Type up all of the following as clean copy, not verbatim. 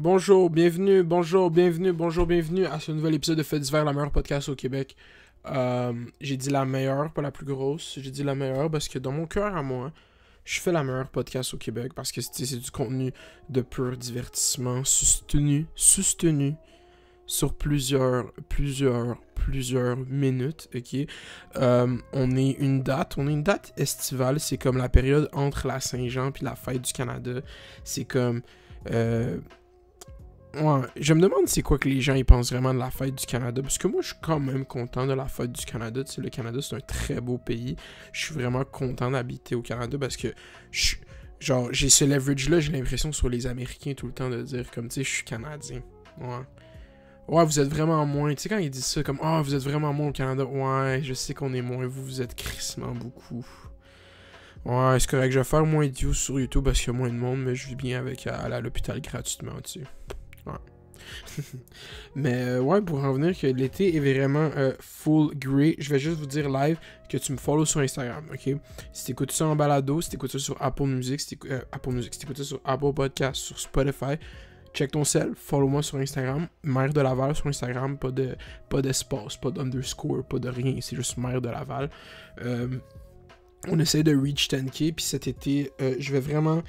Bonjour, bienvenue à ce nouvel épisode de Faits divers, la meilleure podcast au Québec. J'ai dit la meilleure, pas la plus grosse. J'ai dit la meilleure parce que dans mon cœur à moi, je fais la meilleure podcast au Québec parce que c'est du contenu de pur divertissement soutenu sur plusieurs minutes, ok? On est une date estivale, c'est comme la période entre la Saint-Jean puis la fête du Canada. C'est comme... Ouais, je me demande c'est quoi que les gens ils pensent vraiment de la fête du Canada, parce que moi je suis quand même content de la fête du Canada. Tu sais, le Canada c'est un très beau pays. Je suis vraiment content d'habiter au Canada parce que genre j'ai ce leverage là, j'ai l'impression sur les Américains tout le temps de dire comme tu sais je suis Canadien. Ouais, vous êtes vraiment moins. Tu sais quand ils disent ça comme vous êtes vraiment moins au Canada. Ouais, je sais qu'on est moins, vous êtes crissement beaucoup. Ouais, c'est correct, je vais faire moins de views sur YouTube parce qu'il y a moins de monde, mais je vis bien avec aller à l'hôpital gratuitement, tu sais. Ouais. Mais ouais, pour en revenir que l'été est vraiment full grey, je vais juste vous dire live que tu me follow sur Instagram, ok? Si t'écoutes ça en balado, si t'écoutes ça sur Apple Music, si t'écoutes ça sur Apple Podcast, sur Spotify, check ton sel, follow-moi sur Instagram, Mère de Laval sur Instagram, pas d'espace, pas d'underscore, pas de rien, c'est juste Mère de Laval. On essaie de reach 10K, puis cet été, je vais vraiment...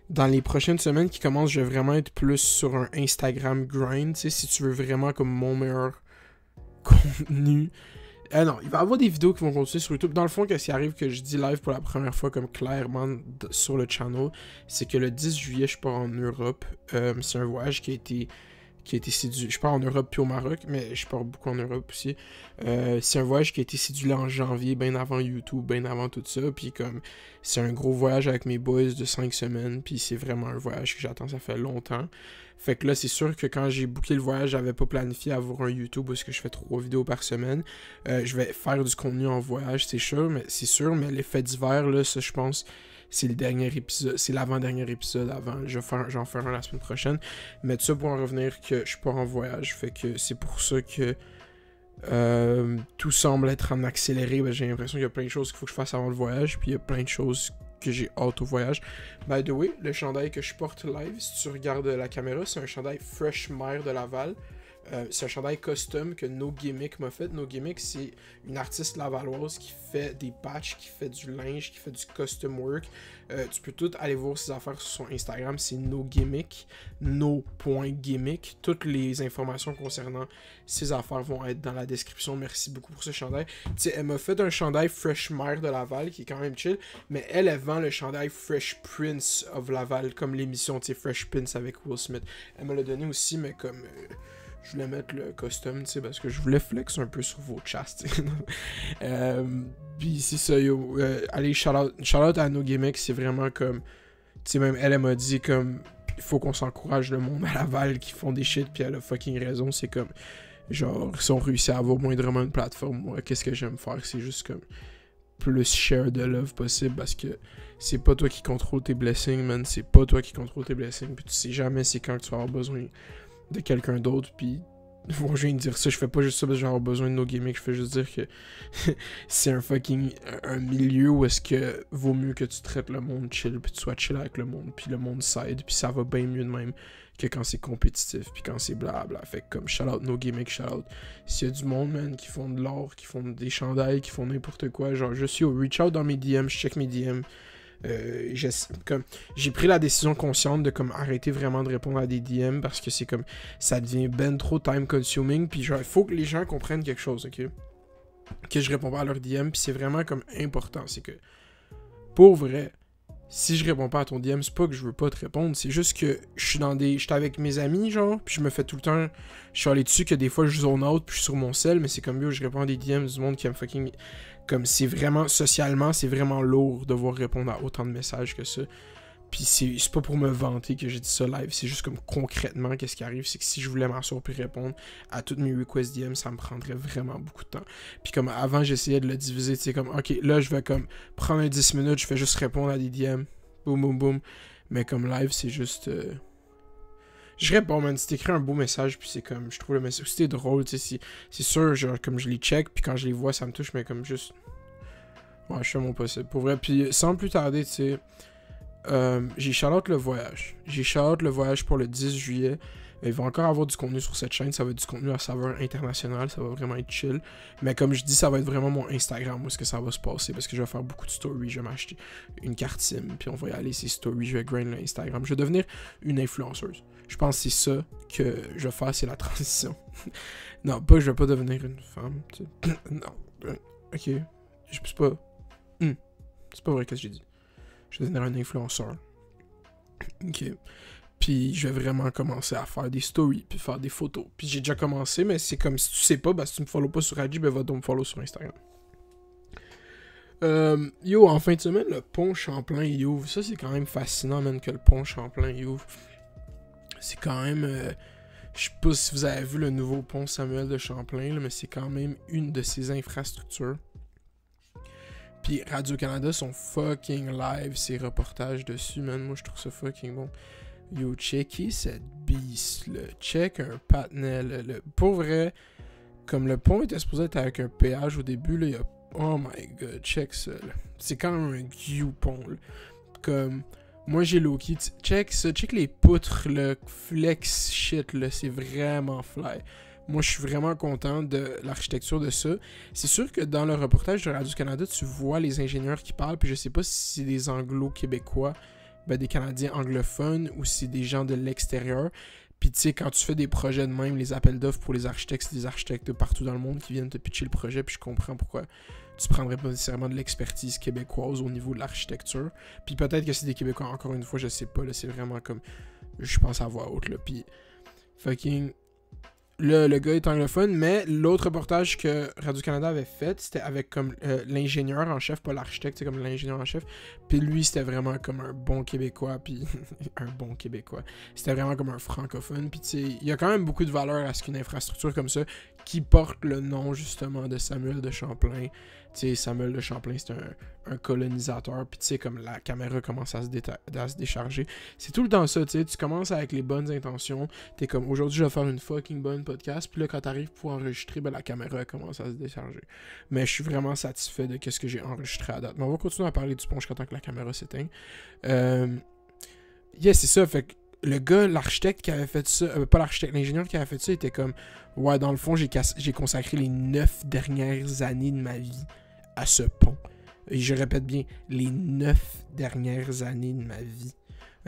Dans les prochaines semaines qui commencent, je vais vraiment être plus sur un Instagram grind, tu sais, si tu veux vraiment comme mon meilleur contenu. Non, il va y avoir des vidéos qui vont continuer sur YouTube. Dans le fond, qu'est-ce qui arrive que je dis live pour la première fois comme clairement sur le channel, c'est que le 10 juillet, je pars en Europe. C'est un voyage qui a été cédulé. Je pars en Europe puis au Maroc, mais je pars beaucoup en Europe aussi. C'est un voyage qui a été cédulé en janvier, bien avant YouTube, bien avant tout ça. Puis comme c'est un gros voyage avec mes boys de 5 semaines, puis c'est vraiment un voyage que j'attends, ça fait longtemps. Fait que là, c'est sûr que quand j'ai booké le voyage, j'avais pas planifié avoir un YouTube parce que je fais 3 vidéos par semaine. Je vais faire du contenu en voyage, c'est sûr, mais les faits d'hiver, là, ça je pense... C'est le dernier épisode, c'est l'avant-dernier épisode avant. J'en ferai un la semaine prochaine. Mais tout ça pour en revenir que je pars en voyage. Fait que c'est pour ça que tout semble être en accéléré. Ben, j'ai l'impression qu'il y a plein de choses qu'il faut que je fasse avant le voyage. Puis il y a plein de choses que j'ai hâte au voyage. By the way, le chandail que je porte live, si tu regardes la caméra, c'est un chandail Fresh Mère de Laval. C'est un chandail custom que No Gimmick m'a fait. No Gimmick, c'est une artiste lavalloise qui fait des patchs, qui fait du linge, qui fait du custom work. Tu peux tout aller voir ses affaires sur son Instagram, c'est No Gimmick, no.gimmick. Toutes les informations concernant ses affaires vont être dans la description. Merci beaucoup pour ce chandail. T'sais, elle m'a fait un chandail Fresh Mère de Laval qui est quand même chill, mais elle vend le chandail Fresh Prince of Laval, comme l'émission Fresh Prince avec Will Smith. Elle me l'a donné aussi, mais comme... je voulais mettre le costume, tu sais, parce que je voulais flex un peu sur vos chats, tu sais. Puis c'est ça, yo. Allez, shout-out à No Gimmick, c'est vraiment comme... Tu sais, même elle m'a dit comme... Il faut qu'on s'encourage le monde à Laval qui font des shit, puis elle a fucking raison, c'est comme... Genre, si on réussit à avoir moindrement une plateforme, moi, qu'est-ce que j'aime faire? C'est juste comme... plus share de love possible, parce que c'est pas toi qui contrôle tes blessings, man. C'est pas toi qui contrôle tes blessings, puis tu sais jamais c'est quand tu vas avoir besoin... de quelqu'un d'autre, puis bon, je viens de dire ça, je fais pas juste ça parce que j'ai besoin de No Gimmick, je fais juste dire que c'est un milieu où est-ce que vaut mieux que tu traites le monde chill, puis tu sois chill avec le monde, puis le monde s'aide, puis ça va bien mieux de même que quand c'est compétitif, puis quand c'est blabla. Fait que comme shout out No Gimmick, shout out. S'il y a du monde, man, qui font de l'or, qui font des chandails, qui font n'importe quoi, genre je suis au reach out dans mes DM, je check mes DM. J'ai pris la décision consciente de comme arrêter vraiment de répondre à des DM parce que c'est comme ça devient ben trop time consuming, puis genre il faut que les gens comprennent quelque chose, ok, que je réponds pas à leurs DM, puis c'est vraiment comme important, c'est que pour vrai, si je réponds pas à ton DM, c'est pas que je veux pas te répondre, c'est juste que j'étais avec mes amis, genre, puis je me fais tout le temps, je suis allé dessus que des fois je zone out, puis je suis sur mon cell, mais c'est comme yo, je réponds à des DM du monde qui aime fucking... Comme c'est vraiment, socialement, c'est vraiment lourd de devoir répondre à autant de messages que ça. Puis c'est pas pour me vanter que j'ai dit ça live, c'est juste comme concrètement, qu'est-ce qui arrive, c'est que si je voulais m'asseoir puis répondre à toutes mes requests DM, ça me prendrait vraiment beaucoup de temps. Puis comme avant, j'essayais de le diviser, tu sais, comme, ok, là, je vais comme prendre un 10 minutes, je fais juste répondre à des DM, boum, boum, boum. Mais comme live, c'est juste... Je réponds, man, si t'écris un beau message, puis c'est comme, je trouve le message, c'était drôle, tu sais, c'est sûr, genre, comme je les check, puis quand je les vois, ça me touche, mais comme juste... Ouais, je fais mon possible, pour vrai. Puis sans plus tarder, tu sais, j'ai shout-out le voyage. J'ai shout-out le voyage pour le 10 juillet. Il va encore avoir du contenu sur cette chaîne. Ça va être du contenu à saveur internationale. Ça va vraiment être chill. Mais comme je dis, ça va être vraiment mon Instagram où est-ce que ça va se passer. Parce que je vais faire beaucoup de stories. Je vais m'acheter une carte SIM. Puis on va y aller, ces stories. Je vais grind l'Instagram. Je vais devenir une influenceuse. Je pense que c'est ça que je vais faire. C'est la transition. Non, pas je vais pas devenir une femme. Non. Ok. C'est pas... C'est pas vrai ce que j'ai dit. Je vais devenir un influenceur. Ok. Puis je vais vraiment commencer à faire des stories, puis faire des photos. Puis j'ai déjà commencé, mais c'est comme si tu sais pas, si tu me follow pas sur IG, ben va donc me follow sur Instagram. Yo, en fin de semaine, le pont Champlain il ouvre. Ça, c'est quand même fascinant, man, que le pont Champlain il ouvre. C'est quand même... je sais pas si vous avez vu le nouveau pont Samuel de Champlain, là, mais c'est quand même une de ses infrastructures. Puis Radio-Canada sont fucking live, ces reportages dessus, man. Moi, je trouve ça fucking bon. Yo, checkez cette beast, là. Check un patinet, pour vrai, comme le pont était supposé être avec un péage au début, là, il y a... Oh my god, check ça, là. C'est quand même un guillou pont, là. Comme... Moi, j'ai low-key... Check ça, check les poutres, le flex shit, là. C'est vraiment fly. Moi, je suis vraiment content de l'architecture de ça. C'est sûr que dans le reportage de Radio-Canada, tu vois les ingénieurs qui parlent, puis je sais pas si c'est des anglo-québécois, ben des Canadiens anglophones, ou si c'est des gens de l'extérieur. Puis tu sais, quand tu fais des projets de même, les appels d'offres pour les architectes, c'est des architectes de partout dans le monde qui viennent te pitcher le projet, puis je comprends pourquoi tu prendrais pas nécessairement de l'expertise québécoise au niveau de l'architecture. Puis peut-être que c'est des Québécois, encore une fois, je sais pas, là, c'est vraiment comme... Je pense à voix haute, là, puis... Fucking... Le gars est anglophone, mais l'autre reportage que Radio-Canada avait fait, c'était avec comme l'ingénieur en chef, pas l'architecte, c'est comme l'ingénieur en chef. Puis lui, c'était vraiment comme un bon Québécois, puis un bon Québécois. C'était vraiment comme un francophone. Puis tu sais, il y a quand même beaucoup de valeur à ce qu'une infrastructure comme ça, qui porte le nom justement de Samuel de Champlain. Tu sais, Samuel de Champlain, c'est un colonisateur. Puis tu sais, comme la caméra commence à se décharger. C'est tout le temps ça, tu sais. Tu commences avec les bonnes intentions. T'es comme, aujourd'hui, je vais faire une fucking bonne podcast. Puis là, quand t'arrives pour enregistrer, ben la caméra commence à se décharger. Mais je suis vraiment satisfait de ce que j'ai enregistré à date. Mais on va continuer à parler du pont jusqu'à temps que la caméra s'éteigne. C'est ça. Fait que le gars, l'architecte qui avait fait ça, pas l'architecte, l'ingénieur qui avait fait ça, était comme, ouais, dans le fond, j'ai consacré les 9 dernières années de ma vie à ce pont. Et je répète bien, les 9 dernières années de ma vie.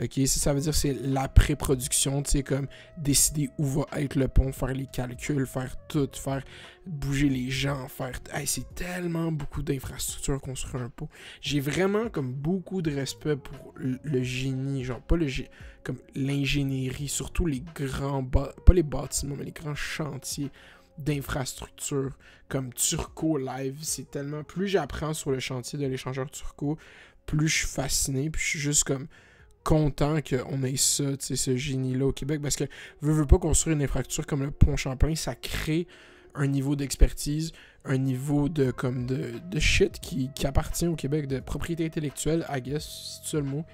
Ok, ça veut dire c'est la pré-production, tu sais, comme décider où va être le pont, faire les calculs, faire tout, faire bouger les gens, faire... Hey, c'est tellement beaucoup d'infrastructures construire un pont. J'ai vraiment comme beaucoup de respect pour le génie, genre pas comme l'ingénierie, surtout les grands, pas les bâtiments, mais les grands chantiers d'infrastructures comme Turco Live. C'est tellement... Plus j'apprends sur le chantier de l'échangeur Turco, plus je suis fasciné, puis je suis juste comme... content qu'on ait ça, tu sais, ce génie-là au Québec, parce que veux pas construire une infrastructure comme le pont Champlain, ça crée un niveau d'expertise, un niveau de shit qui appartient au Québec, de propriété intellectuelle, I guess, c'est ça le mot,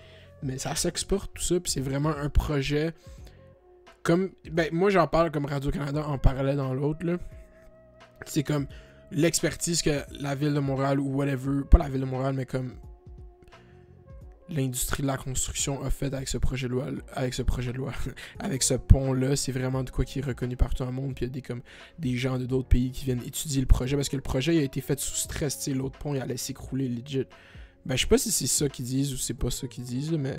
mais ça s'exporte tout ça, puis c'est vraiment un projet comme, ben moi j'en parle comme Radio-Canada en parallèle dans l'autre, là, c'est comme l'expertise que la Ville de Montréal ou whatever, pas la Ville de Montréal, mais comme l'industrie de la construction a fait avec ce projet de loi, avec ce pont-là, c'est vraiment de quoi qui est reconnu partout dans le monde, puis il y a des gens de d'autres pays qui viennent étudier le projet, parce que le projet il a été fait sous stress, tu sais, l'autre pont il allait s'écrouler legit. Ben je sais pas si c'est ça qu'ils disent ou c'est pas ça qu'ils disent, là, mais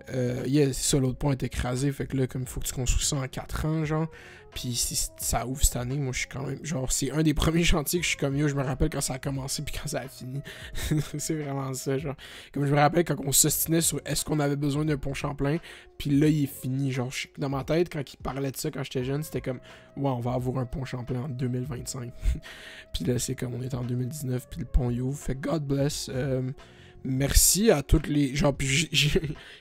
c'est ça, l'autre pont est écrasé, fait que là, comme il faut que tu construis ça en 4 ans, genre, puis si ça ouvre cette année, moi je suis quand même, genre, c'est un des premiers chantiers que je suis comme, yo, je me rappelle quand ça a commencé puis quand ça a fini. C'est vraiment ça, genre, comme je me rappelle quand on s'ostinait sur est-ce qu'on avait besoin d'un pont Champlain, puis là, il est fini, genre, dans ma tête, quand il parlait de ça quand j'étais jeune, c'était comme, ouais, on va avoir un pont Champlain en 2025. Puis là, c'est comme, on est en 2019, puis le pont il ouvre, fait God bless, merci à toutes les... Genre, puis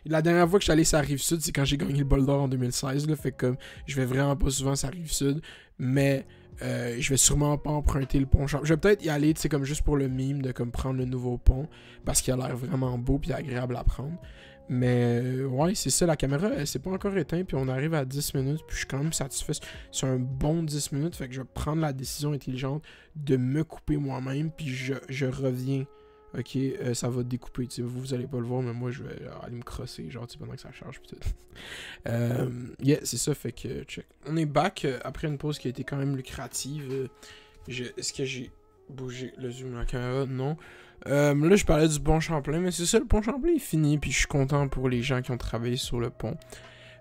la dernière fois que je suis allé sur la Rive-Sud, c'est quand j'ai gagné le bol d'or en 2016, là, fait que comme, je vais vraiment pas souvent sur la Rive-Sud, mais je vais sûrement pas emprunter le pont. Je vais peut-être y aller, tu sais, comme juste pour le mime de comme prendre le nouveau pont, parce qu'il a l'air vraiment beau puis agréable à prendre. Mais ouais, c'est ça, la caméra, elle s'est pas encore éteinte, puis on arrive à 10 minutes, puis je suis quand même satisfait. C'est un bon 10 minutes, fait que je vais prendre la décision intelligente de me couper moi-même, puis je reviens. ok, ça va découper, tu sais, vous allez pas le voir, mais moi, je vais aller me crosser, genre, tu sais, pendant que ça charge, pis tout. Yeah, c'est ça, fait que, check. On est back après une pause qui a été quand même lucrative. Est-ce que j'ai bougé le zoom de la caméra? Non. Là, je parlais du pont Champlain, mais c'est ça, le pont Champlain est fini, puis je suis content pour les gens qui ont travaillé sur le pont.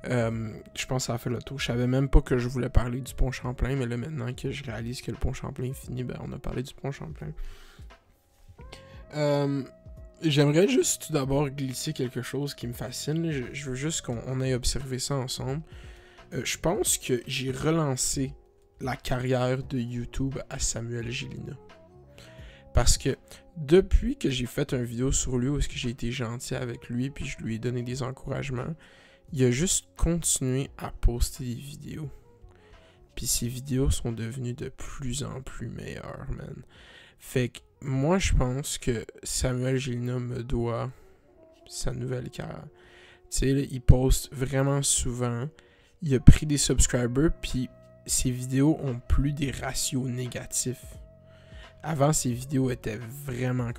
Je pense que ça a fait le tour. Je savais même pas que je voulais parler du pont Champlain, mais là, maintenant que je réalise que le pont Champlain est fini, ben, on a parlé du pont Champlain. J'aimerais juste tout d'abord glisser quelque chose qui me fascine. Je veux juste qu'on ait observé ça ensemble. Je pense que j'ai relancé la carrière de YouTube à Samuel Gélina. Parce que depuis que j'ai fait une vidéo sur lui où est-ce que j'ai été gentil avec lui puis je lui ai donné des encouragements, il a juste continué à poster des vidéos. Puis ces vidéos sont devenues de plus en plus meilleures, man. Fait que moi, je pense que Samuel Gélina me doit sa nouvelle carrière. Tu sais, il poste vraiment souvent. Il a pris des subscribers, puis ses vidéos ont plus des ratios négatifs. Avant, ses vidéos étaient vraiment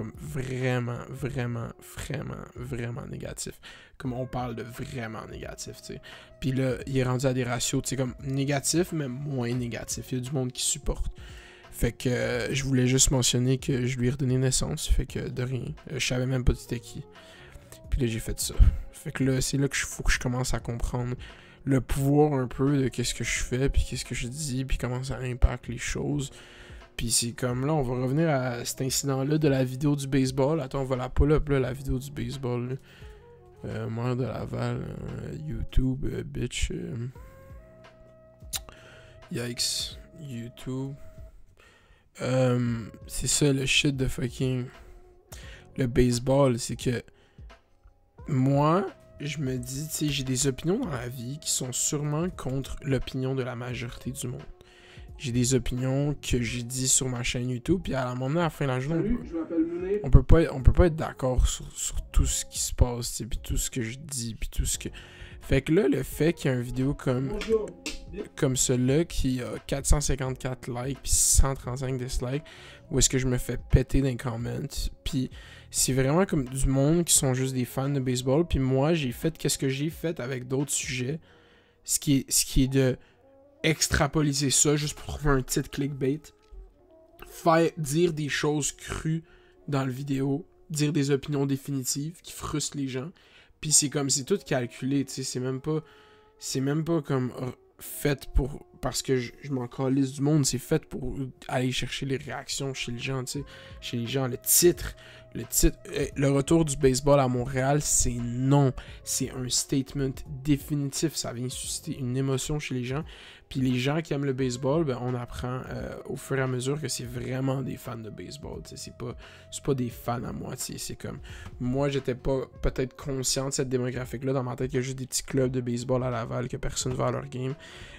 négatifs. Comme on parle de vraiment négatif, tu sais. Puis là, il est rendu à des ratios, tu sais, comme négatifs, mais moins négatifs. Il y a du monde qui supporte. Fait que je voulais juste mentionner que je lui ai redonné naissance. Fait que de rien. Je savais même pas c'était qui. Puis là, j'ai fait ça. Fait que là, c'est là que faut que je commence à comprendre le pouvoir un peu de qu'est-ce que je fais, puis qu'est-ce que je dis, puis comment ça impacte les choses. Puis c'est comme là, on va revenir à cet incident-là de la vidéo du baseball. Attends, on va la pull-up là, la vidéo du baseball. Maire de Laval, YouTube, bitch. Yikes. YouTube. C'est ça le shit de fucking le baseball, c'est que moi, je me dis, tu sais, j'ai des opinions dans la vie qui sont sûrement contre l'opinion de la majorité du monde. J'ai des opinions que j'ai dit sur ma chaîne YouTube, puis à un moment, à la fin de la journée, on peut pas être d'accord sur tout ce qui se passe, tu sais, puis tout ce que je dis, puis tout ce que... Fait que là, le fait qu'il y a une vidéo comme celle-là qui a 454 likes puis 135 dislikes, où est-ce que je me fais péter dans les comments, puis c'est vraiment comme du monde qui sont juste des fans de baseball, puis moi, j'ai fait qu'est-ce que j'ai fait avec d'autres sujets, ce qui est de extrapoliser ça juste pour trouver un titre clickbait, faire dire des choses crues dans le vidéo, dire des opinions définitives qui frustrent les gens, puis c'est comme, c'est tout calculé, tu sais, c'est même pas comme fait pour, parce que je m'en calisse du monde, c'est fait pour aller chercher les réactions chez les gens, tu sais, chez les gens, le titre, le retour du baseball à Montréal, c'est non, c'est un statement définitif, ça vient susciter une émotion chez les gens, puis les gens qui aiment le baseball, ben on apprend au fur et à mesure que c'est vraiment des fans de baseball, tu sais, c'est pas des fans à moitié, c'est comme, moi j'étais pas peut-être conscient de cette démographique-là, dans ma tête il y a juste des petits clubs de baseball à Laval que personne va à leur game,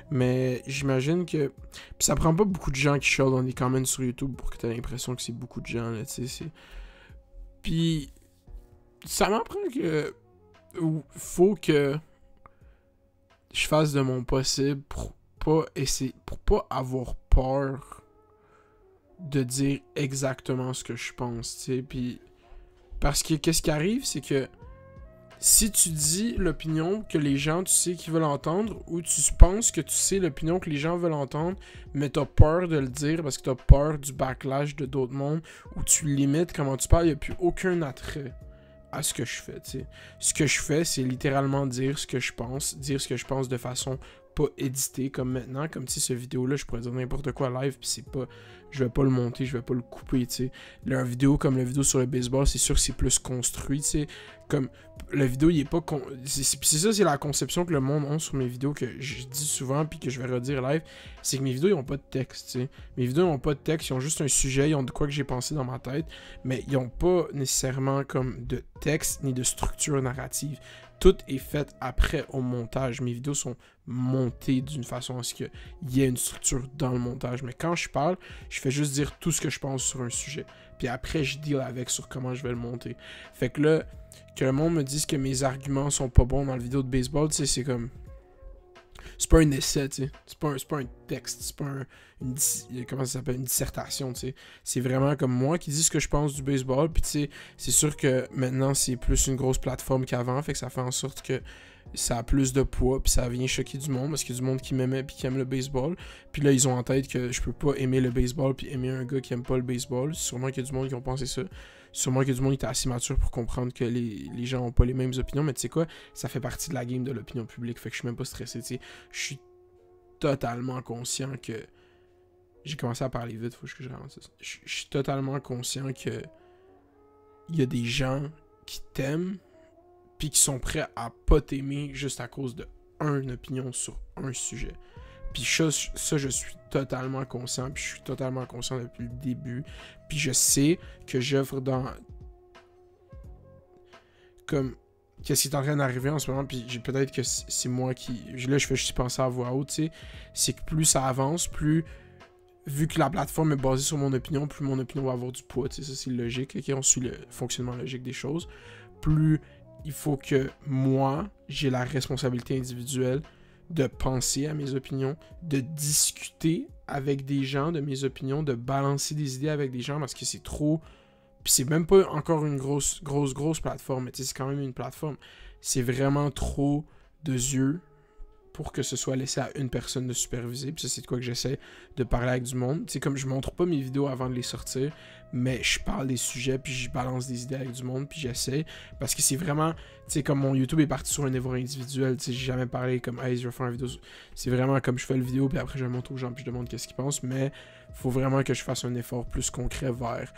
mais j'imagine que, puis ça prend pas beaucoup de gens qui chialent dans les comments sur YouTube pour que t'aies l'impression que c'est beaucoup de gens, là, tu sais, puis ça m'apprend que faut que je fasse de mon possible pour pas avoir peur de dire exactement ce que je pense, tu sais, puis parce que qu'est-ce qui arrive, c'est que si tu dis l'opinion que les gens, tu sais qu'ils veulent entendre, ou tu penses que tu sais l'opinion que les gens veulent entendre, mais t'as peur de le dire parce que t'as peur du backlash de d'autres mondes, ou tu limites comment tu parles, il n'y a plus aucun attrait à ce que je fais, tu sais. Ce que je fais, c'est littéralement dire ce que je pense de façon pas édité comme maintenant, comme si ce vidéo-là, je pourrais dire n'importe quoi live, puis c'est pas, je vais pas le monter, je vais pas le couper, tu sais. La vidéo, comme la vidéo sur le baseball, c'est sûr que c'est plus construit, tu sais. Comme, la vidéo, il est pas... c'est ça, c'est la conception que le monde a sur mes vidéos, que je dis souvent, puis que je vais redire live, c'est que mes vidéos, ils ont pas de texte, tu sais. Mes vidéos, ils ont pas de texte, ils ont juste un sujet, ils ont de quoi que j'ai pensé dans ma tête, mais ils ont pas nécessairement comme de texte, ni de structure narrative. Tout est fait après au montage. Mes vidéos sont montées d'une façon à ce qu'il y ait une structure dans le montage. Mais quand je parle, je fais juste dire tout ce que je pense sur un sujet. Puis après, je deal avec sur comment je vais le monter. Fait que là, que le monde me dise que mes arguments sont pas bons dans la vidéo de baseball, tu sais, c'est comme... c'est pas un essai, tu sais. C'est pas un texte, c'est pas comment ça s'appelle, une dissertation, tu sais. C'est vraiment comme moi qui dis ce que je pense du baseball, puis tu sais, c'est sûr que maintenant c'est plus une grosse plateforme qu'avant, fait que ça fait en sorte que ça a plus de poids, puis ça vient choquer du monde, parce qu'il y a du monde qui m'aimait puis qui aime le baseball. Puis là, ils ont en tête que je peux pas aimer le baseball puis aimer un gars qui aime pas le baseball. Sûrement qu'il y a du monde qui ont pensé ça. Sûrement qu'il y a du monde qui était assez mature pour comprendre que les gens ont pas les mêmes opinions, mais tu sais quoi, ça fait partie de la game de l'opinion publique, fait que je suis même pas stressé, tu sais. Je suis totalement conscient que... J'ai commencé à parler vite, faut que je ralentisse. Je suis totalement conscient que il y a des gens qui t'aiment puis qui sont prêts à pas t'aimer juste à cause de une opinion sur un sujet. Puis ça, je suis totalement conscient, puis je suis totalement conscient depuis le début. Puis je sais que j'œuvre dans... Comme... Qu'est-ce qui est en train d'arriver en ce moment, puis peut-être que c'est moi qui... Là, je fais juste penser à voix haute, tu sais. C'est que plus ça avance, plus... Vu que la plateforme est basée sur mon opinion, plus mon opinion va avoir du poids, tu sais. Ça, c'est logique, ok? On suit le fonctionnement logique des choses. Plus il faut que moi, j'ai la responsabilité individuelle de penser à mes opinions, de discuter avec des gens de mes opinions, de balancer des idées avec des gens parce que c'est trop... Puis c'est même pas encore une grosse plateforme, mais tu sais, c'est quand même une plateforme. C'est vraiment trop de yeux pour que ce soit laissé à une personne de superviser. Puis ça, c'est de quoi que j'essaie de parler avec du monde. Tu sais, comme je montre pas mes vidéos avant de les sortir, mais je parle des sujets, puis je balance des idées avec du monde, puis j'essaie. Parce que c'est vraiment... Tu sais, comme mon YouTube est parti sur un niveau individuel, tu sais, j'ai jamais parlé comme « Hey, je vais faire une vidéo... » C'est vraiment comme je fais le vidéo, puis après je montre aux gens, puis je demande qu'est-ce qu'ils pensent. Mais faut vraiment que je fasse un effort plus concret vers...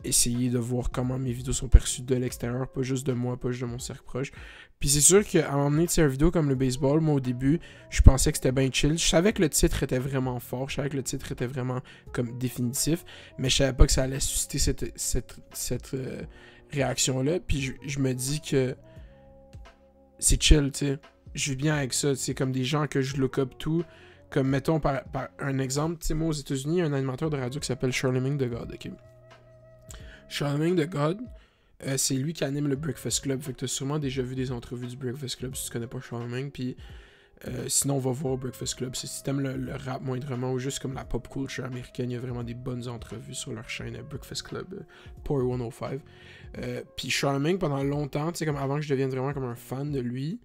essayer de voir comment mes vidéos sont perçues de l'extérieur, pas juste de moi, pas juste de mon cercle proche. Puis c'est sûr qu'à un moment donné, tu sais, une vidéo comme le baseball, moi au début, je pensais que c'était bien chill. Je savais que le titre était vraiment fort, je savais que le titre était vraiment comme définitif, mais je savais pas que ça allait susciter cette réaction-là. Puis je me dis que c'est chill, tu sais. Je vis bien avec ça, c'est comme des gens que je look up tout. Comme mettons par un exemple, tu sais, moi aux États-Unis, il y a un animateur de radio qui s'appelle Charlemagne the God, ok? Charlemagne the God, c'est lui qui anime le Breakfast Club. Fait que t'as sûrement déjà vu des entrevues du Breakfast Club si tu connais pas Charlemagne. Puis sinon, on va voir Breakfast Club. Si t'aimes le rap moindrement ou juste comme la pop culture américaine, il y a vraiment des bonnes entrevues sur leur chaîne Breakfast Club, Power 105. Puis Charlemagne, pendant longtemps, tu sais, comme avant que je devienne vraiment comme un fan de lui,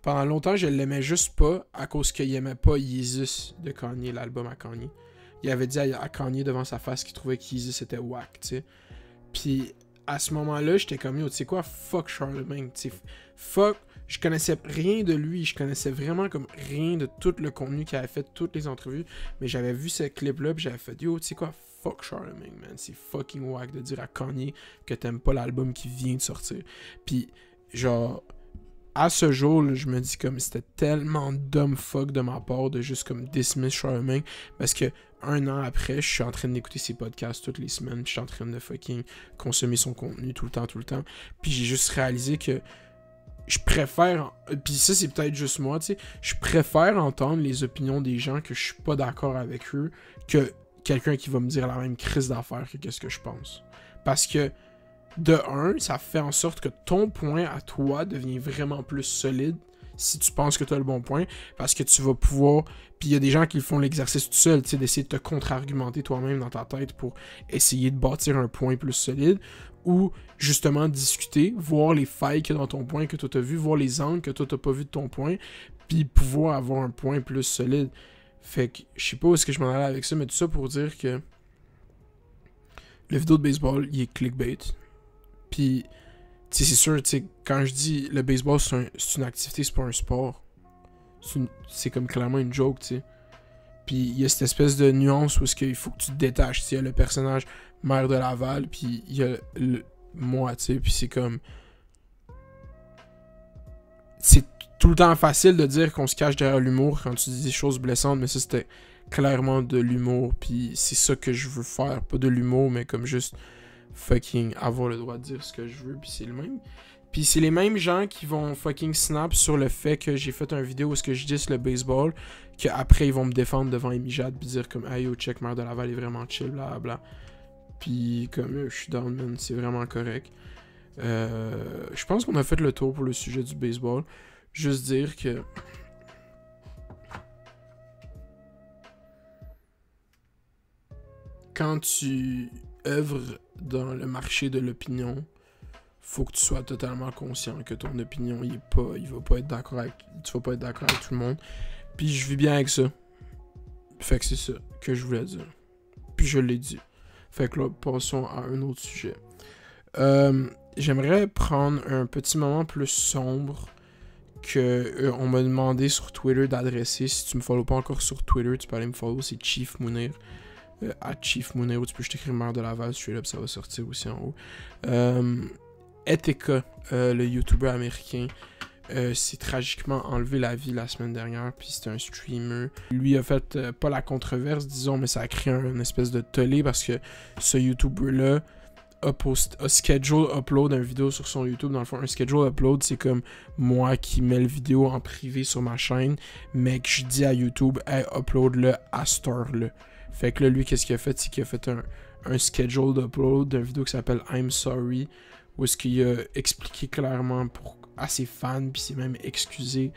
pendant longtemps, je l'aimais juste pas à cause qu'il aimait pas Yeezus de Kanye, l'album à Kanye. Il avait dit à Kanye devant sa face qu'il trouvait qu'Yeezus c'était whack, tu sais. Puis à ce moment-là, j'étais comme, yo, tu sais quoi, fuck Charlemagne, tu sais, fuck, je connaissais rien de lui, je connaissais vraiment comme rien de tout le contenu qu'il avait fait, toutes les entrevues, mais j'avais vu ce clip-là, puis j'avais fait, yo, tu sais quoi, fuck Charlemagne, man, c'est fucking whack de dire à Kanye que t'aimes pas l'album qui vient de sortir. Puis, genre... À ce jour, là, je me dis comme c'était tellement dumb fuck de ma part de juste comme dismiss Charlemagne parce que un an après, je suis en train d'écouter ses podcasts toutes les semaines, je suis en train de fucking consommer son contenu tout le temps, puis j'ai juste réalisé que je préfère, puis ça c'est peut-être juste moi, tu sais, je préfère entendre les opinions des gens que je suis pas d'accord avec eux que quelqu'un qui va me dire la même crise d'affaires que qu'est-ce que je pense. Parce que de un, ça fait en sorte que ton point à toi devient vraiment plus solide si tu penses que tu as le bon point, parce que tu vas pouvoir... Puis il y a des gens qui font l'exercice tout seul, tu sais, d'essayer de te contre-argumenter toi-même dans ta tête pour essayer de bâtir un point plus solide, ou justement discuter, voir les failles qu'il y a dans ton point que toi t'as vu, voir les angles que toi t'as pas vu de ton point, puis pouvoir avoir un point plus solide. Fait que, je sais pas où est-ce que je m'en allais avec ça, mais tout ça pour dire que le vidéo de baseball, il est clickbait. Puis, tu sais, c'est sûr, tu sais, quand je dis le baseball, c'est une activité, c'est pas un sport. C'est comme clairement une joke, tu sais. Puis, il y a cette espèce de nuance où il faut que tu te détaches. Tu sais, il y a le personnage maire de Laval, puis il y a moi, tu sais. Puis c'est comme... C'est tout le temps facile de dire qu'on se cache derrière l'humour quand tu dis des choses blessantes, mais ça, c'était clairement de l'humour. Puis c'est ça que je veux faire. Pas de l'humour, mais comme juste... fucking avoir le droit de dire ce que je veux, puis c'est le même. Puis c'est les mêmes gens qui vont fucking snap sur le fait que j'ai fait une vidéo où est-ce que je dis le baseball, qu'après ils vont me défendre devant Emijad puis dire comme hey yo check, Maire de Laval est vraiment chill, blablabla. Puis comme je suis down, man, c'est vraiment correct. Je pense qu'on a fait le tour pour le sujet du baseball. Juste dire que quand tu œuvres dans le marché de l'opinion, faut que tu sois totalement conscient que ton opinion, tu vas pas être d'accord avec tout le monde. Puis je vis bien avec ça. Fait que c'est ça que je voulais dire. Puis je l'ai dit. Fait que là, passons à un autre sujet. J'aimerais prendre un petit moment plus sombre que on m'a demandé sur Twitter d'adresser. Si tu me follow pas encore sur Twitter, tu peux aller me follow, c'est Chief Mounir. À Chief Mounir, ou tu peux juste écrire Maire de Laval, straight up, ça va sortir aussi en haut. Eteka, le YouTuber américain, s'est tragiquement enlevé la vie la semaine dernière, puis c'était un streamer. Lui a fait, pas la controverse, disons, mais ça a créé une espèce de tollé parce que ce YouTuber-là a schedule upload une vidéo sur son YouTube. Dans le fond, un schedule upload, c'est comme moi qui mets le vidéo en privé sur ma chaîne, mais que je dis à YouTube, hey, upload-le à cette heure-là. Fait que là, lui, qu'est-ce qu'il a fait? C'est qu'il a fait un schedule d'upload d'une vidéo qui s'appelle I'm Sorry, où est-ce qu'il a expliqué clairement à ses fans, puis s'est même excusé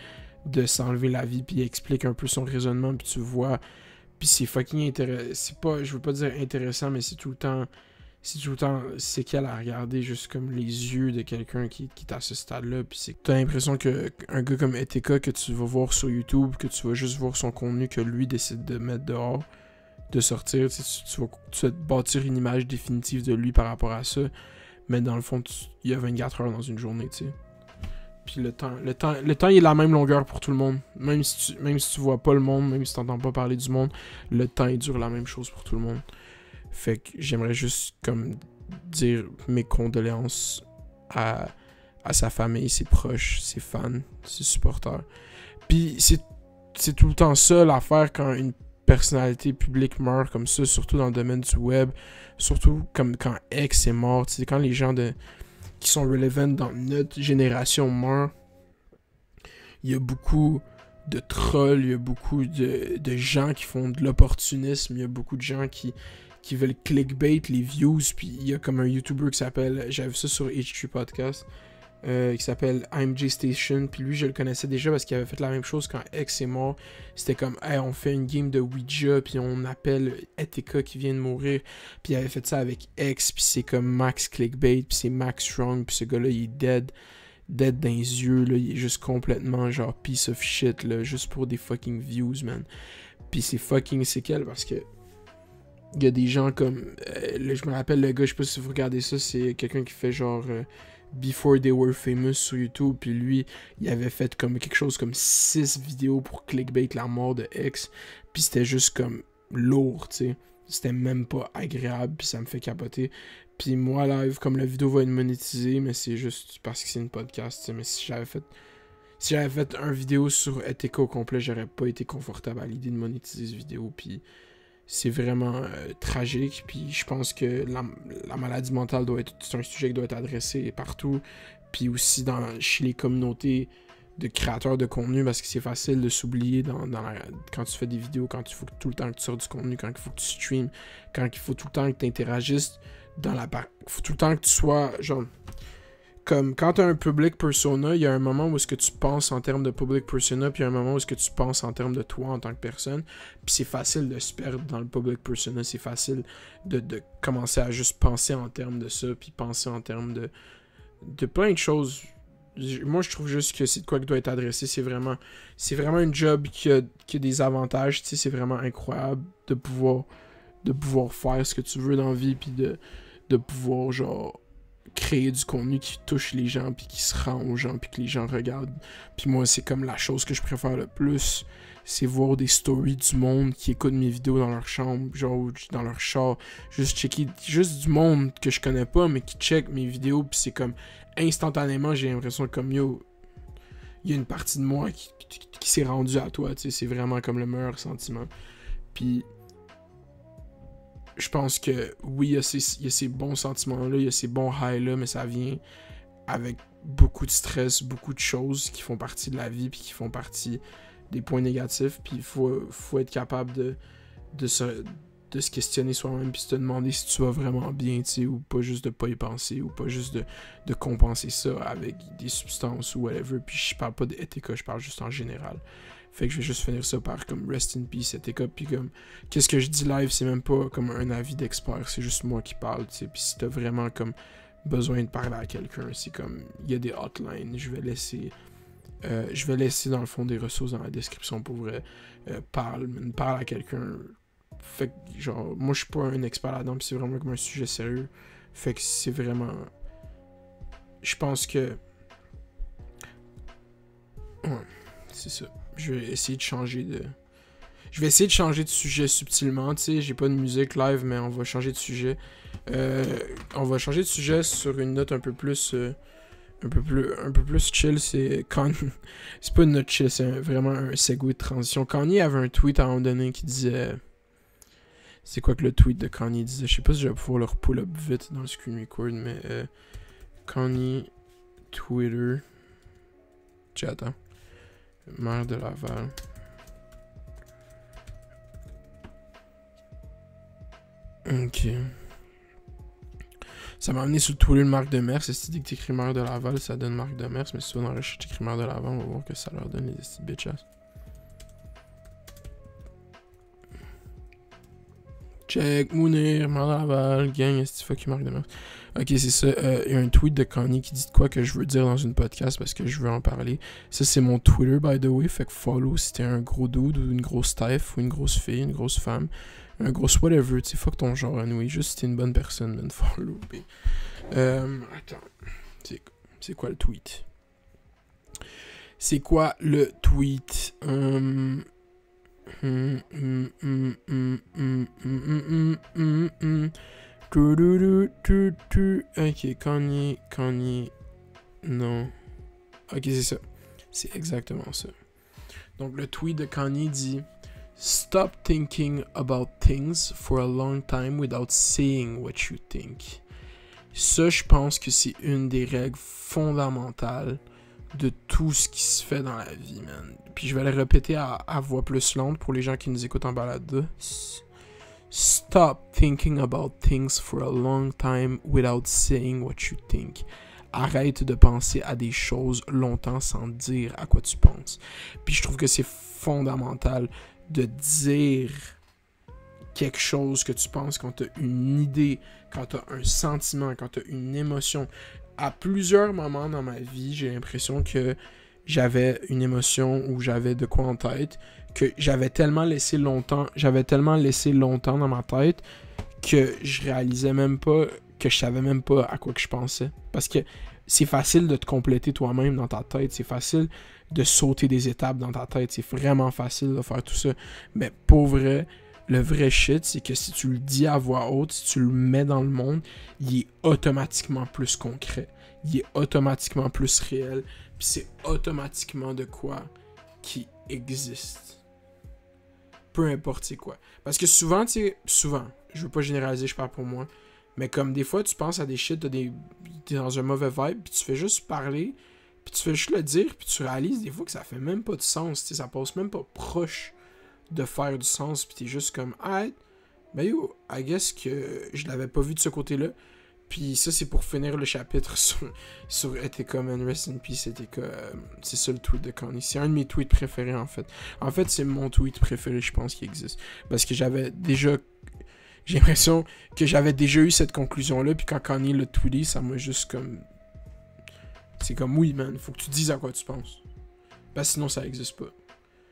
de s'enlever la vie, puis il explique un peu son raisonnement, puis tu vois, puis c'est fucking intéressant. C'est pas, je veux pas dire intéressant, mais c'est tout le temps c'est qu'elle a regardé juste comme les yeux de quelqu'un qui est à ce stade-là, puis c'est t'as l'impression que un gars comme Eteka que tu vas voir sur YouTube, que tu vas juste voir son contenu que lui décide de mettre dehors, de sortir, tu vas te bâtir une image définitive de lui par rapport à ça, mais dans le fond, il y a 24 heures dans une journée, tu sais. Puis le temps, il est la même longueur pour tout le monde. Même si tu vois pas le monde, même si tu n'entends pas parler du monde, le temps, il dure la même chose pour tout le monde. Fait que j'aimerais juste comme dire mes condoléances à sa famille, ses proches, ses fans, ses supporters. Puis c'est tout le temps ça l'affaire quand une personnalité publique meurt comme ça, surtout dans le domaine du web, surtout comme quand X est mort, tu sais, quand les gens qui sont relevant dans notre génération meurent, il y a beaucoup de trolls, il y a beaucoup de gens qui font de l'opportunisme, il y a beaucoup de gens qui veulent clickbait les views, puis il y a comme un YouTuber qui s'appelle, j'avais vu ça sur H3 Podcast, qui s'appelle IMG Station, puis lui je le connaissais déjà parce qu'il avait fait la même chose quand X est mort. C'était comme, hey, on fait une game de Ouija, puis on appelle Eteka qui vient de mourir, puis il avait fait ça avec X, puis c'est comme Max Clickbait, puis c'est Max Strong, puis ce gars-là il est dead dans les yeux, là, il est juste complètement genre piece of shit, là, juste pour des fucking views, man. Puis c'est fucking séquel parce que il y a des gens comme, je me rappelle le gars, je sais pas si vous regardez ça, c'est quelqu'un qui fait genre Before They Were Famous sur YouTube, puis lui, il avait fait comme quelque chose comme 6 vidéos pour clickbait la mort de X, puis c'était juste comme lourd, tu sais. C'était même pas agréable, puis ça me fait capoter. Puis moi, live, comme la vidéo va être monétisée, mais c'est juste parce que c'est une podcast, tu sais. Mais si j'avais fait une vidéo sur Eteka au complet, j'aurais pas été confortable à l'idée de monétiser cette vidéo, puis c'est vraiment tragique, puis je pense que la maladie mentale c'est un sujet qui doit être adressé partout, puis aussi chez les communautés de créateurs de contenu, parce que c'est facile de s'oublier quand tu fais des vidéos, quand il faut tout le temps que tu sors du contenu, quand il faut que tu streames, quand il faut tout le temps que tu interagisses il faut tout le temps que tu sois genre comme quand tu as un public persona, il y a un moment où est-ce que tu penses en termes de public persona, puis il y a un moment où est-ce que tu penses en termes de toi en tant que personne. Puis c'est facile de se perdre dans le public persona, c'est facile de commencer à juste penser en termes de ça, puis penser en termes de plein de choses. Moi, je trouve juste que c'est de quoi qui doit être adressé. C'est vraiment un job qui a des avantages, tu sais, c'est vraiment incroyable de pouvoir faire ce que tu veux dans la vie, puis de pouvoir, genre, créer du contenu qui touche les gens, puis qui se rend aux gens, puis que les gens regardent. Puis moi, c'est comme la chose que je préfère le plus, c'est voir des stories du monde qui écoutent mes vidéos dans leur chambre, genre dans leur char, juste checker, juste du monde que je connais pas, mais qui check mes vidéos, puis c'est comme, instantanément, j'ai l'impression comme, yo, il y a une partie de moi qui s'est rendue à toi, tu sais, c'est vraiment comme le meilleur sentiment. Puis je pense que oui, il y a ces bons sentiments-là, il y a ces bons highs-là, mais ça vient avec beaucoup de stress, beaucoup de choses qui font partie de la vie, puis qui font partie des points négatifs, puis il faut être capable de se questionner soi-même, puis se demander si tu vas vraiment bien, tu sais, ou pas juste de pas y penser, ou pas juste de compenser ça avec des substances ou whatever. Puis je parle pas d'Eteka, je parle juste en général. Fait que je vais juste finir ça par comme rest in peace, Eteka. Puis comme, qu'est-ce que je dis live, c'est même pas comme un avis d'expert, c'est juste moi qui parle, tu sais. Puis si t'as vraiment comme besoin de parler à quelqu'un, c'est comme, il y a des hotlines, je vais laisser dans le fond des ressources dans la description pour vrai. Parle à quelqu'un. Fait que genre, moi je suis pas un expert là-dedans, puis c'est vraiment comme un sujet sérieux. Fait que c'est vraiment... Je pense que... Ouais, c'est ça. Je vais essayer de changer de sujet subtilement, tu sais. J'ai pas de musique live, mais on va changer de sujet. On va changer de sujet sur une note un peu plus chill. C'est Kanye. C'est pas une note chill, c'est vraiment un segue de transition. Kanye avait un tweet à un moment donné qui disait... C'est quoi que le tweet de Kanye disait? Je sais pas si je vais pouvoir le pull up vite dans le screen record, mais Kanye, Twitter... Attends. Maire de Laval. Ok. Ça m'a amené sur le Twitter de Marc Demers. Si tu écris maire de Laval, ça donne Marc Demers. Mais si tu vas dans la recherche, écris maire de Laval, on va voir que ça leur donne les petites bitches. Check, Mounir, maire de Laval, gang, est-ce que fuck you Marc Demers? Ok, c'est ça. Il y a un tweet de Kanye qui dit de quoi que je veux dire dans une podcast parce que je veux en parler. Ça, c'est mon Twitter, by the way. Fait que follow si t'es un gros dude ou une grosse taif ou une grosse fille, une grosse femme. Un gros whatever, tu sais, fuck ton genre, anyway. Juste si t'es une bonne personne, man, follow. Attends. C'est quoi le tweet? C'est quoi le tweet? Ok, Kanye. Non. Ok, c'est ça. C'est exactement ça. Donc, le tweet de Kanye dit... Stop thinking about things for a long time without saying what you think. Ça, je pense que c'est une des règles fondamentales de tout ce qui se fait dans la vie, man. Puis je vais le répéter à voix plus lente pour les gens qui nous écoutent en balade. Stop thinking about things for a long time without saying what you think. Arrête de penser à des choses longtemps sans dire à quoi tu penses. Puis je trouve que c'est fondamental de dire quelque chose que tu penses quand tu as une idée, quand tu as un sentiment, quand tu as une émotion. À plusieurs moments dans ma vie, j'ai l'impression que j'avais une émotion ou j'avais de quoi en tête, que j'avais tellement laissé longtemps dans ma tête que je réalisais même pas, que je savais même pas à quoi que je pensais. Parce que c'est facile de te compléter toi-même dans ta tête, c'est facile de sauter des étapes dans ta tête, c'est vraiment facile de faire tout ça. Mais pour vrai, le vrai shit, c'est que si tu le dis à voix haute, si tu le mets dans le monde, il est automatiquement plus concret, il est automatiquement plus réel, puis c'est automatiquement de quoi qui existe. Peu importe c'est quoi. Parce que souvent, tu sais, je veux pas généraliser, je parle pour moi, mais comme des fois, tu penses à des shit, t'es dans un mauvais vibe, puis tu fais juste parler, puis tu fais juste le dire, puis tu réalises des fois que ça fait même pas de sens, tu sais, ça passe même pas proche de faire du sens, puis t'es juste comme, ah, ben yo, I guess que je l'avais pas vu de ce côté-là. Puis ça, c'est pour finir le chapitre sur Eteka, man, rest in peace, Eteka. C'est ça le tweet de Kanye. C'est un de mes tweets préférés, en fait. En fait, c'est mon tweet préféré, je pense, qui existe. Parce que j'ai l'impression que j'avais déjà eu cette conclusion-là, puis quand Kanye l'a tweeté, ça m'a juste comme... C'est comme, oui, man, faut que tu dises à quoi tu penses. Parce que sinon, ça existe pas.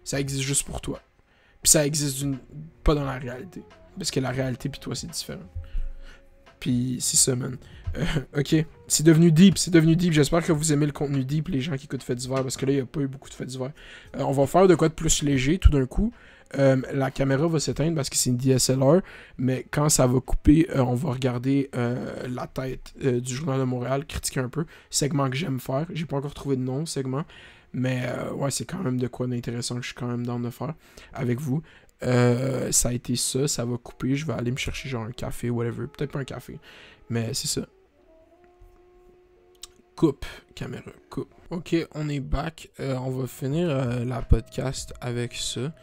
Ça existe juste pour toi. Puis ça existe pas dans la réalité. Parce que la réalité puis toi, c'est différent. Puis c'est ça, man. Ok, c'est devenu deep. J'espère que vous aimez le contenu deep, les gens qui écoutent Fait d'hiver, parce que là, il n'y a pas eu beaucoup de Fait d'hiver. On va faire de quoi de plus léger, tout d'un coup. La caméra va s'éteindre parce que c'est une DSLR, mais quand ça va couper, on va regarder la tête du Journal de Montréal, critiquer un peu. Segment que j'aime faire. J'ai pas encore trouvé de nom, segment. Mais ouais, c'est quand même de quoi d'intéressant que je suis quand même dans de faire avec vous. Ça a été ça va couper. Je vais aller me chercher genre un café, whatever. Peut-être pas un café, mais c'est ça. Coupe, caméra, coupe. Ok, on est back. On va finir la podcast avec ça.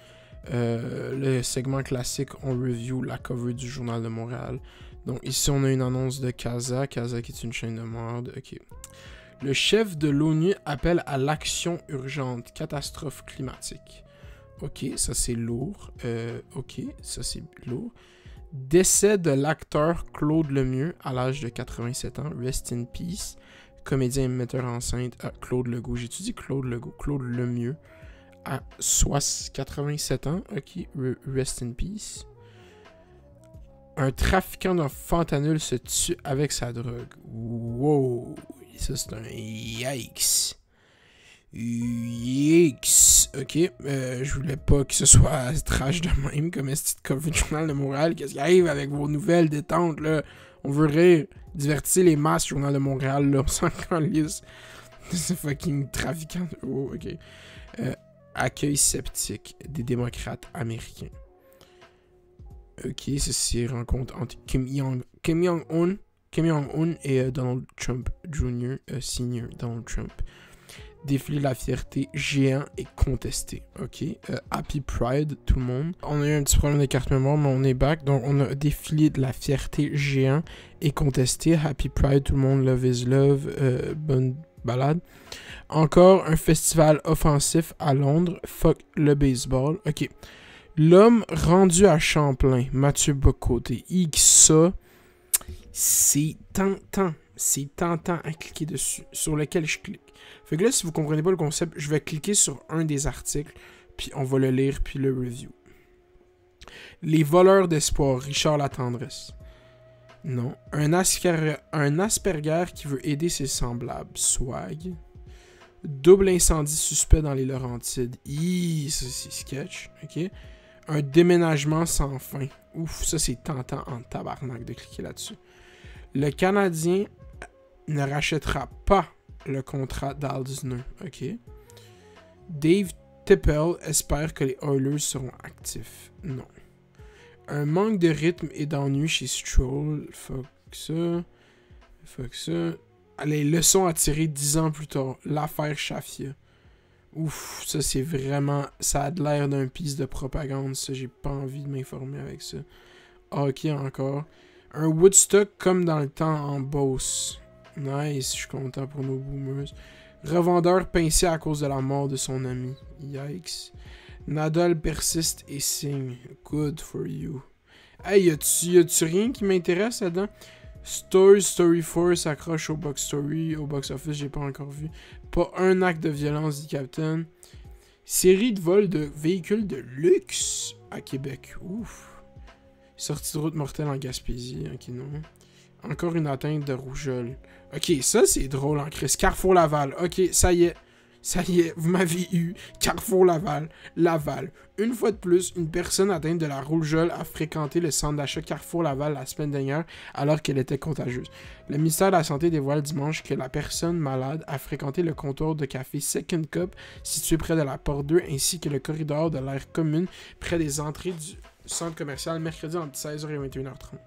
Le segment classique, on review la cover du Journal de Montréal. Donc ici, on a une annonce de Casa qui est une chaîne de merde. Ok. Le chef de l'ONU appelle à l'action urgente, catastrophe climatique. Ok, ça c'est lourd. Ok, ça c'est lourd. Décès de l'acteur Claude Lemieux à l'âge de 87 ans. Rest in peace. Comédien et metteur en scène Claude Legault. J'ai-tu dit Claude Legault? Claude Lemieux à 87 ans. Ok, rest in peace. Un trafiquant de fentanyl se tue avec sa drogue. Wow. Ça c'est un yikes. Yikes. Ok, je voulais pas que ce soit trash de même comme est-ce que cover Journal de Montréal. Qu'est-ce qui arrive avec vos nouvelles détentes là? On veut rire. Divertissez les masses, Journal de Montréal là. On s'en calisse. C'est fucking trafiquant. Oh, ok. Accueil sceptique des démocrates américains. Ok, ceci rencontre entre Kim Jong-un et Donald Trump Jr. Senior Donald Trump. Défilé de la fierté géant et contesté. Ok. Happy Pride, tout le monde. On a eu un petit problème de carte mémoire, mais on est back. Donc, on a défilé de la fierté géant et contesté. Happy Pride, tout le monde. Love is love. Bonne balade. Encore un festival offensif à Londres. Fuck le baseball. Ok. L'homme rendu à Champlain. Mathieu Bocoté. Ça, c'est tentant. C'est tentant à cliquer dessus. Sur lequel je clique. Fait que là, si vous comprenez pas le concept, je vais cliquer sur un des articles, puis on va le lire, puis le review. Les voleurs d'espoir, Richard Latendresse. Non. Un Asperger qui veut aider ses semblables, Swag. Double incendie suspect dans les Laurentides. Ça c'est sketch, ok. Un déménagement sans fin. Ouf, ça c'est tentant en tabarnak de cliquer là-dessus. Le Canadien ne rachètera pas le contrat d'Aldisner, ok. Dave Tippel espère que les Oilers seront actifs. Non. Un manque de rythme et d'ennui chez Stroll. Fuck ça. Fuck ça. Les leçons à tirer 10 ans plus tard. L'affaire Chafia. Ouf, ça c'est vraiment... Ça a l'air d'un piece de propagande, ça. J'ai pas envie de m'informer avec ça. Ok, encore. Un Woodstock comme dans le temps en Beauce. Nice, je suis content pour nos boomers. Revendeur pincé à cause de la mort de son ami. Yikes. Nadal persiste et signe. Good for you. Hey, y a-tu rien qui m'intéresse là-dedans? Story 4 s'accroche au box story. Au box office, j'ai pas encore vu. Pas un acte de violence, dit Captain. Série de vols de véhicules de luxe à Québec. Ouf. Sortie de route mortelle en Gaspésie. Ok, non. Encore une atteinte de rougeole. Ok, ça c'est drôle en crise. Carrefour Laval. Ok, ça y est. Ça y est, vous m'avez eu. Carrefour Laval. Laval. Une fois de plus, une personne atteinte de la rougeole a fréquenté le centre d'achat Carrefour Laval la semaine dernière alors qu'elle était contagieuse. Le ministère de la Santé dévoile dimanche que la personne malade a fréquenté le comptoir de café Second Cup situé près de la Porte 2 ainsi que le corridor de l'aire commune près des entrées du centre commercial mercredi entre 16h et 21h30.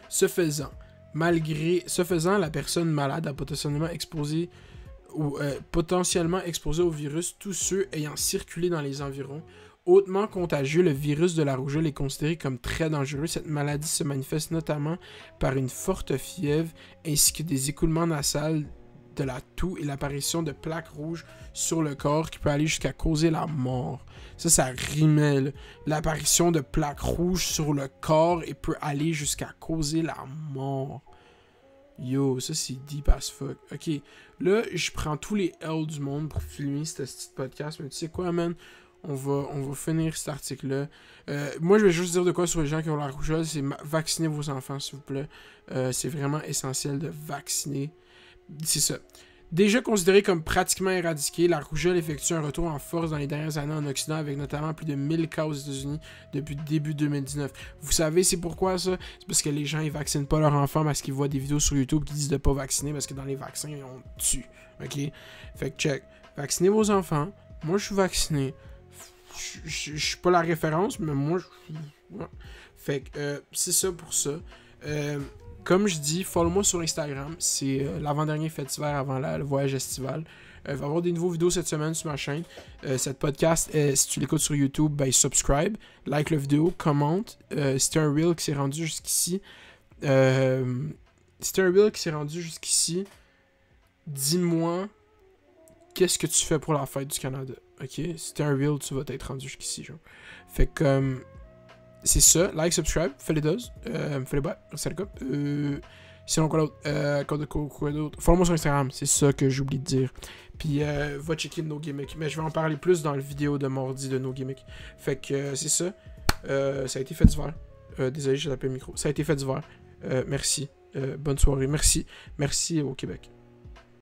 Ce faisant, la personne malade a potentiellement exposé au virus tous ceux ayant circulé dans les environs. Hautement contagieux, le virus de la rougeole est considéré comme très dangereux. Cette maladie se manifeste notamment par une forte fièvre ainsi que des écoulements nasales, de la toux et l'apparition de plaques rouges sur le corps qui peut aller jusqu'à causer la mort. Ça rimait, là. L'apparition de plaques rouges sur le corps et peut aller jusqu'à causer la mort. Yo, ça c'est deep as fuck. Ok, là, je prends tous les L du monde pour filmer ce petit podcast, mais tu sais quoi, man? On va finir cet article-là. Moi, je vais juste dire de quoi sur les gens qui ont la rougeole, c'est vacciner vos enfants, s'il vous plaît. C'est vraiment essentiel de vacciner. C'est ça. Déjà considérée comme pratiquement éradiquée, la rougeole effectue un retour en force dans les dernières années en Occident avec notamment plus de 1000 cas aux États-Unis depuis début 2019. Vous savez c'est pourquoi ça? C'est parce que les gens ils vaccinent pas leurs enfants parce qu'ils voient des vidéos sur YouTube qui disent de pas vacciner parce que dans les vaccins on tue. Ok? Fait que check. Vaccinez vos enfants. Moi je suis vacciné. Je suis pas la référence, mais moi je... Ouais. Fait que c'est ça pour ça. Comme je dis, follow-moi sur Instagram. C'est l'avant-dernier fait d'hiver avant le voyage estival. Il va y avoir des nouveaux vidéos cette semaine sur ma chaîne. Cette podcast, si tu l'écoutes sur YouTube, ben subscribe, like la vidéo, commente. Si t'es un reel qui s'est rendu jusqu'ici, dis-moi qu'est-ce que tu fais pour la fête du Canada. Ok? Si t'es un real, tu vas t'être rendu jusqu'ici, genre. Fait que, c'est ça. Like, subscribe, fais les doses. Fais les bails. Merci les gars. Sinon, quoi d'autre? Quoi d'autre? Follow-moi sur Instagram, c'est ça que j'oublie de dire. Puis, va checker No Gimmick. Mais je vais en parler plus dans la vidéo de mardi de No Gimmick. Fait que, c'est ça. Ça a été fait d'hiver. Désolé, j'ai tapé le micro. Ça a été fait d'hiver. Merci. Bonne soirée. Merci. Merci au Québec.